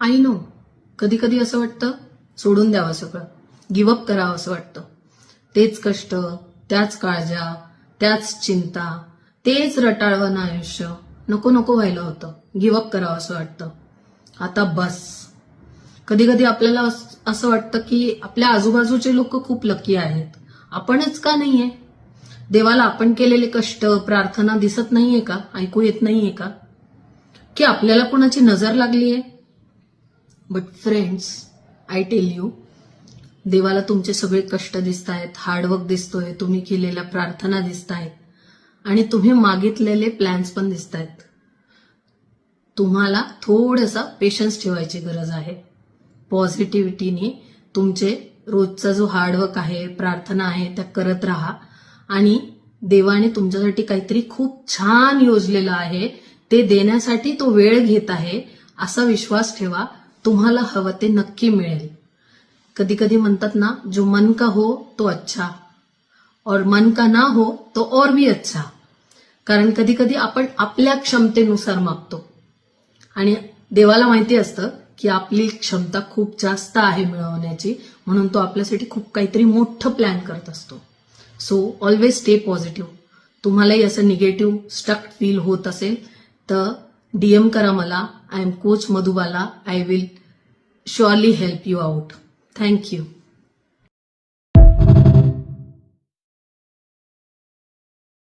I know कधी कधी असं वाटतं सोडून द्यावं सगळं, गिव्हअप करावं असं वाटतं. तेच कष्ट, त्याच काळजा, त्याच चिंता, तेच रटाळवाणं आयुष्य नको नको व्हायला होतं. गिव्हअप करावं असं वाटतं. आता बस. कधी कधी आपल्याला असं वाटतं की आपल्या आजूबाजूचे लोक खूप लकी आहेत, आपणच का नाहीये? देवाला आपण केलेले कष्ट, प्रार्थना दिसत नाहीये का? ऐकू येत नाहीये का? की आपल्याला कोणाची नजर लागलीये? But friends, I tell you, देवाला तुमचे सगळे कष्ट दिसतायत, हार्डवर्क दिसतोय, तुम्ही केलेल्या प्रार्थना दिसतायत आणि तुम्ही मागितलेले प्लॅन्स पण दिसतायत. तुम्हाला थोडासा पेशन्स ठेवायची गरज आहे. पॉझिटिव्हिटीने तुमचे रोजचा जो हार्डवर्क आहे, प्रार्थना आहे, त्या करत राहा आणि देवाने तुमच्यासाठी काहीतरी खूप छान योजलेलं आहे, ते देण्यासाठी तो वेळ घेत आहे असा विश्वास ठेवा. तुम्हाला हवं ते नक्की मिळेल. कधी कधी म्हणतात ना, जो मन का हो तो अच्छा और मन का ना हो तो और भी अच्छा. कारण कधी कधी आपण आपल्या क्षमतेनुसार मागतो आणि देवाला माहिती असतं की आपली क्षमता खूप जास्त आहे मिळवण्याची, म्हणून तो आपल्यासाठी खूप काहीतरी मोठं प्लॅन करत असतो. So always stay positive. तुम्हालाही असं निगेटिव्ह स्टक फील होत असेल तर डीएम करा मला. I am coach Madhubala. I will surely help you out. Thank you.